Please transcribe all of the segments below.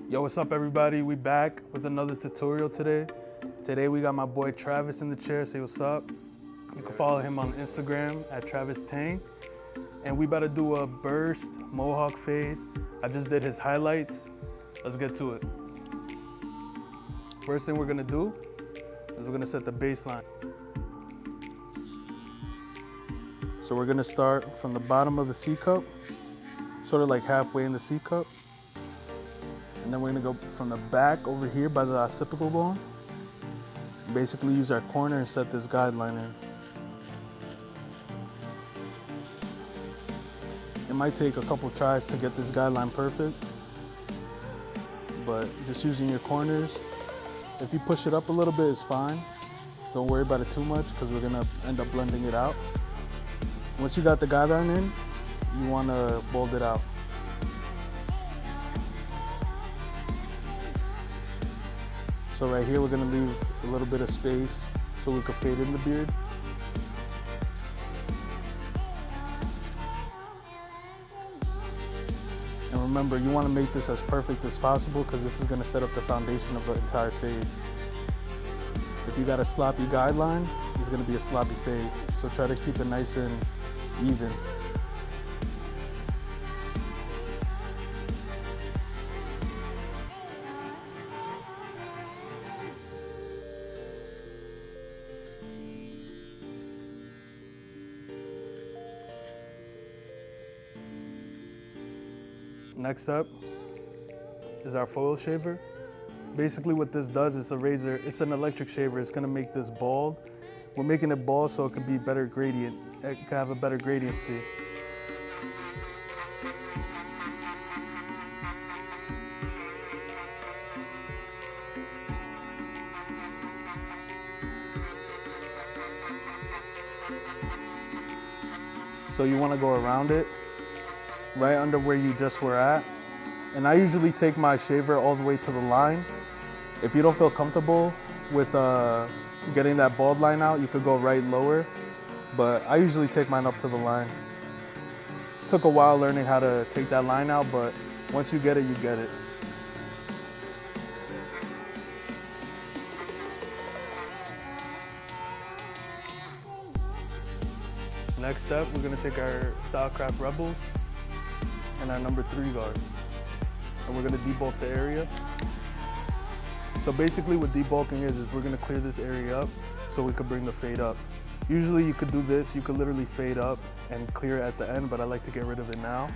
Yo, what's up everybody? We back with another tutorial today. Today we got my boy Travis in the chair. Say what's up. You can follow him on Instagram at Travis Tang. And we about to do a burst mohawk fade. I just did his highlights. Let's get to it. First thing we're gonna do is we're gonna set the baseline. So we're gonna start from the bottom of the C cup, sort of like halfway in the C cup. And then we're gonna go from the back over here by the occipital bone. Basically use our corner and set this guideline in. It might take a couple tries to get this guideline perfect, but just using your corners. If you push it up a little bit, it's fine. Don't worry about it too much because we're gonna end up blending it out. Once you got the guideline in, you wanna bold it out. So right here, we're gonna leave a little bit of space so we can fade in the beard. And remember, you wanna make this as perfect as possible because this is gonna set up the foundation of the entire fade. If you got a sloppy guideline, it's gonna be a sloppy fade. So try to keep it nice and even. Next up is our foil shaver. Basically what this does is a razor, it's an electric shaver. It's gonna make this bald. We're making it bald so it can be better gradient. It can have a better gradiency. So you wanna go around it, right under where you just were at. And I usually take my shaver all the way to the line. If you don't feel comfortable with getting that bald line out, you could go right lower, but I usually take mine up to the line. Took a while learning how to take that line out, but once you get it, you get it. Next up, we're gonna take our Stylecraft Rebels and our number 3 guard. And we're gonna debulk the area. So basically what debulking is we're gonna clear this area up so we could bring the fade up. Usually you could do this, you could literally fade up and clear it at the end, but I like to get rid of it now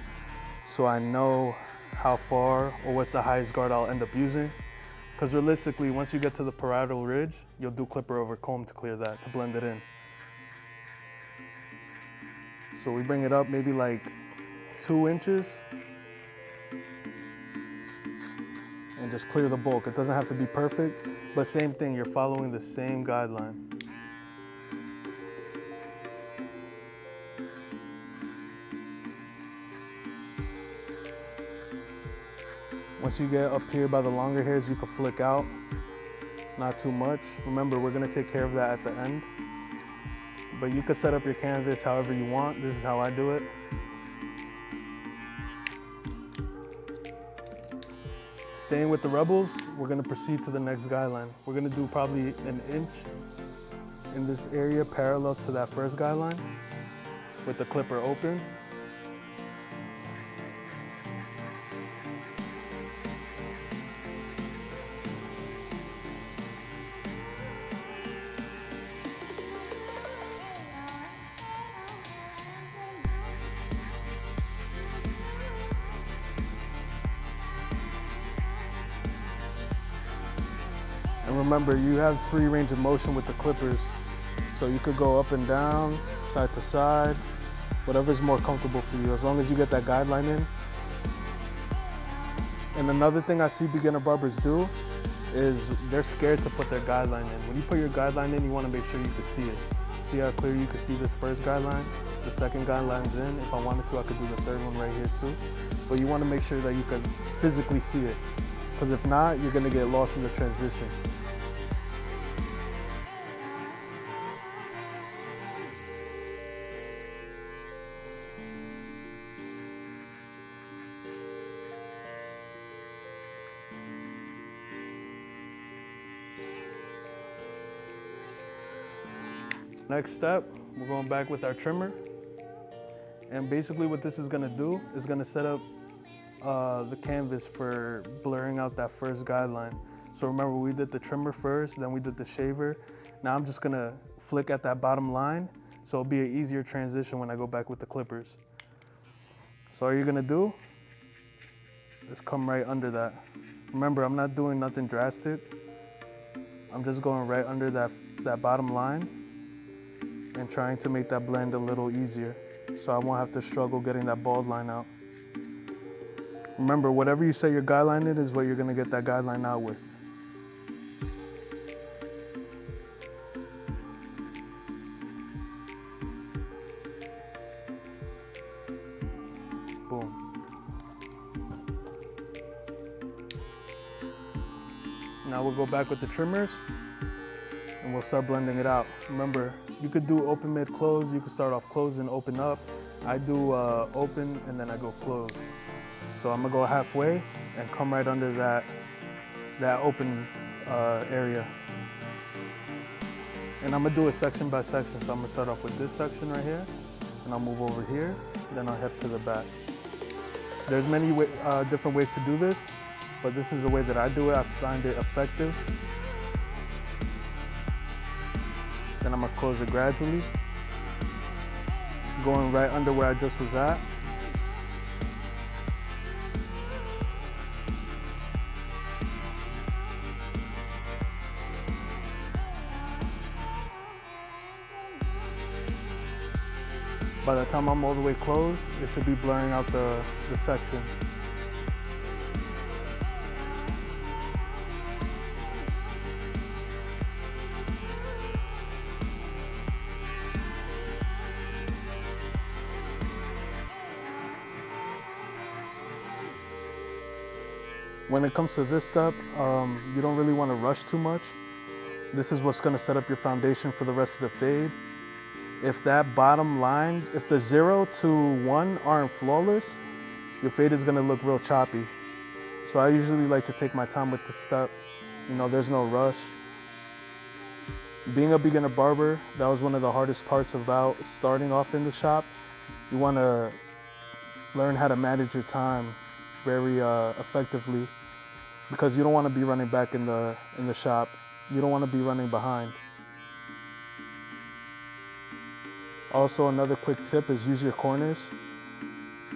so I know how far or what's the highest guard I'll end up using. Because realistically, once you get to the parietal ridge, you'll do clipper over comb to clear that, to blend it in. So we bring it up maybe like 2 inches and just clear the bulk. It doesn't have to be perfect, but same thing, you're following the same guideline. Once you get up here by the longer hairs, you can flick out, not too much. Remember, we're gonna take care of that at the end. But you can set up your canvas however you want. This is how I do it. Staying with the Rebels, we're gonna proceed to the next guideline. We're gonna do probably an inch in this area parallel to that first guideline with the clipper open. And remember, you have free range of motion with the clippers. So you could go up and down, side to side, whatever's more comfortable for you, as long as you get that guideline in. And another thing I see beginner barbers do is they're scared to put their guideline in. When you put your guideline in, you want to make sure you can see it. See how clear you can see this first guideline? The second guideline's in. If I wanted to, I could do the third one right here too. But you want to make sure that you can physically see it. Because if not, you're going to get lost in the transition. Next step, we're going back with our trimmer. And basically what this is gonna do is gonna set up the canvas for blurring out that first guideline. So remember, we did the trimmer first, then we did the shaver. Now I'm just gonna flick at that bottom line, so it'll be an easier transition when I go back with the clippers. So all you're gonna do is come right under that. Remember, I'm not doing nothing drastic. I'm just going right under that bottom line and trying to make that blend a little easier, so I won't have to struggle getting that bald line out. Remember, whatever you set your guideline in is what you're gonna get that guideline out with. Boom. Now we'll go back with the trimmers and we'll start blending it out. Remember, you could do open, mid, close. You could start off close and open up. I do open and then I go close. So I'm gonna go halfway and come right under that open area. And I'm gonna do it section by section. So I'm gonna start off with this section right here, and I'll move over here, then I'll head to the back. There's many different ways to do this, but this is the way that I do it. I find it effective. Then I'm gonna close it gradually, going right under where I just was at. By the time I'm all the way closed, it should be blurring out the section. When it comes to this step, you don't really want to rush too much. This is what's going to set up your foundation for the rest of the fade. If that bottom line, if the 0 to 1 aren't flawless, your fade is gonna look real choppy. So I usually like to take my time with this step. You know, there's no rush. Being a beginner barber, that was one of the hardest parts about starting off in the shop. You wanna learn how to manage your time very effectively, because you don't wanna be running back in the shop. You don't wanna be running behind. Also, another quick tip is use your corners.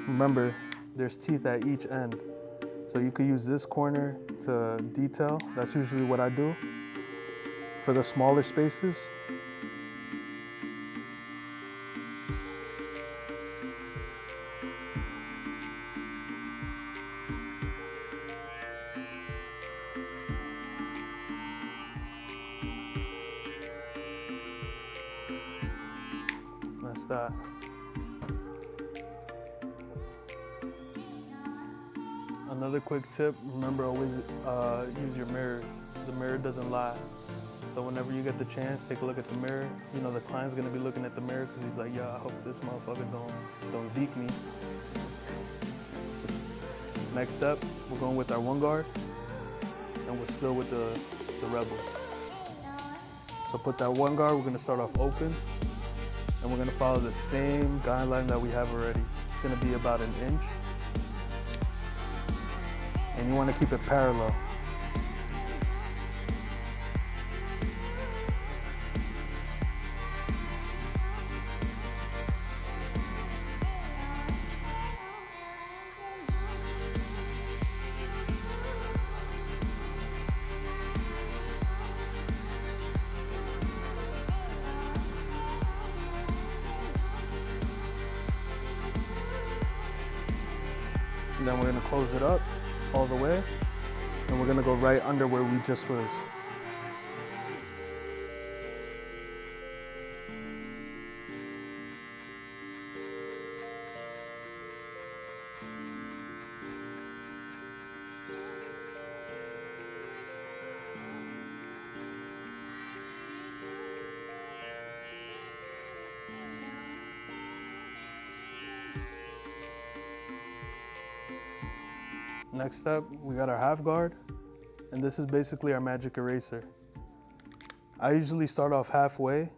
Remember, there's teeth at each end. So you could use this corner to detail. That's usually what I do for the smaller spaces. That's that. Another quick tip, remember, always use your mirror. The mirror doesn't lie. So whenever you get the chance, take a look at the mirror. You know, the client's gonna be looking at the mirror because he's like, yeah, I hope this motherfucker don't zeke me. Next up, we're going with our 1 guard, and we're still with the Rebel. So put that 1 guard, we're gonna start off open, and we're gonna follow the same guideline that we have already. It's gonna be about 1 inch. And you wanna keep it parallel. And then we're gonna close it up all the way, and we're gonna go right under where we just was. Next up, we got our half guard, and this is basically our magic eraser. I usually start off halfway,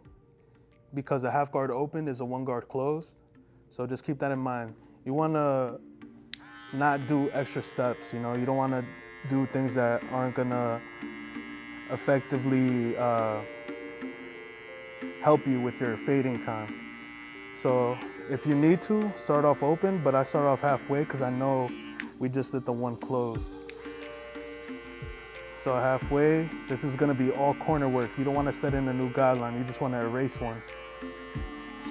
because a half guard open is a 1 guard closed. So just keep that in mind. You want to not do extra steps, you know. You don't want to do things that aren't going to effectively help you with your fading time. So if you need to, start off open, but I start off halfway because I know we just did the 1 close. So halfway, this is gonna be all corner work. You don't wanna set in a new guideline, you just wanna erase one.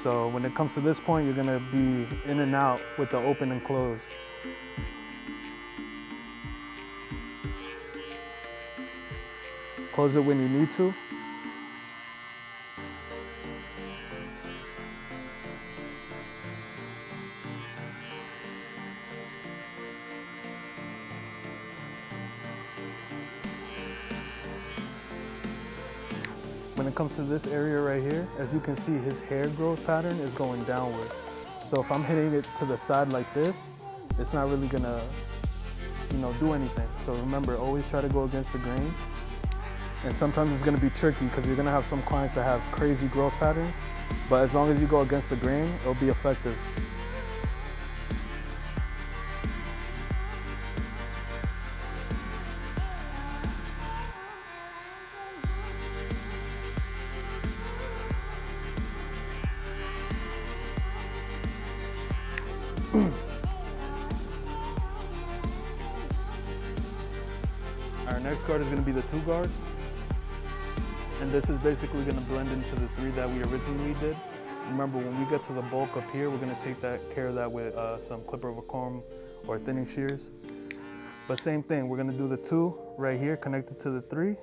So when it comes to this point, you're gonna be in and out with the open and close. Close it when you need to. When it comes to this area right here, as you can see, his hair growth pattern is going downward. So if I'm hitting it to the side like this, it's not really gonna, you know, do anything. So remember, always try to go against the grain. And sometimes it's gonna be tricky because you're gonna have some clients that have crazy growth patterns, but as long as you go against the grain, it'll be effective. Our next guard is going to be the 2 guard. And this is basically going to blend into the 3 that we originally did. Remember, when we get to the bulk up here, we're going to take care of that with some clipper over comb or thinning shears. But same thing, we're going to do the 2 right here connected to the 3.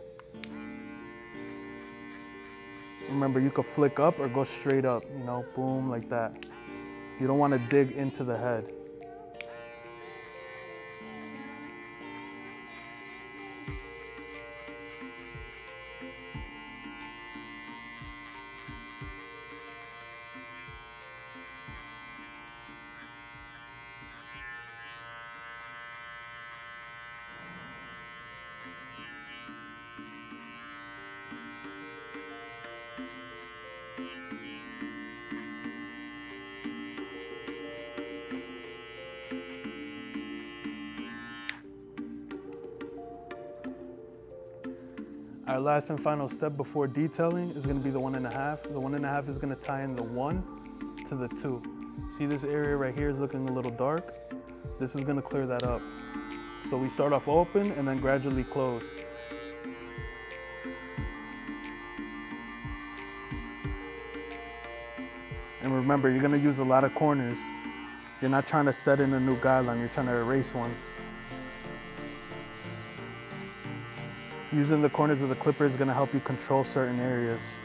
Remember, you could flick up or go straight up, you know, boom, like that. You don't want to dig into the head. Our last and final step before detailing is going to be the 1.5. The 1.5 is going to tie in the 1 to the 2. See, this area right here is looking a little dark. This is going to clear that up. So we start off open and then gradually close. And remember, you're going to use a lot of corners. You're not trying to set in a new guideline, you're trying to erase one. Using the corners of the clipper is going to help you control certain areas.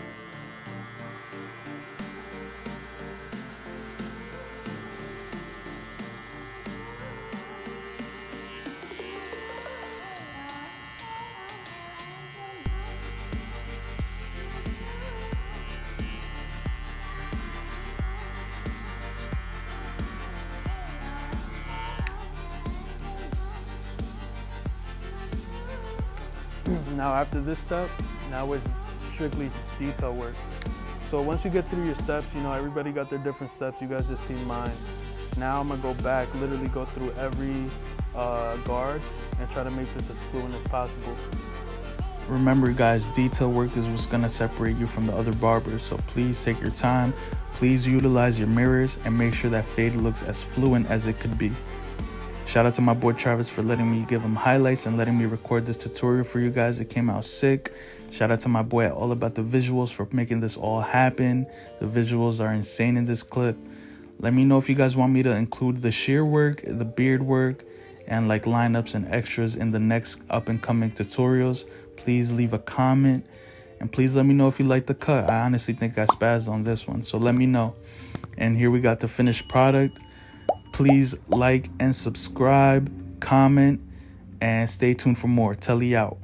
Now after this step, now it's strictly detail work. So once you get through your steps, you know, everybody got their different steps. You guys just seen mine. Now I'm gonna go back, literally go through every guard and try to make this as fluent as possible. Remember guys, detail work is what's gonna separate you from the other barbers. So please take your time, please utilize your mirrors and make sure that fade looks as fluent as it could be. Shout out to my boy Travis for letting me give him highlights and letting me record this tutorial for you guys. It came out sick. Shout out to my boy at All About the Visuals for making this all happen. The visuals are insane in this clip. Let me know if you guys want me to include the shear work, the beard work, and like lineups and extras in the next up and coming tutorials. Please leave a comment and please let me know if you like the cut. I honestly think I spazzed on this one, so let me know. And here we got the finished product. Please like and subscribe, comment, and stay tuned for more. Telly out.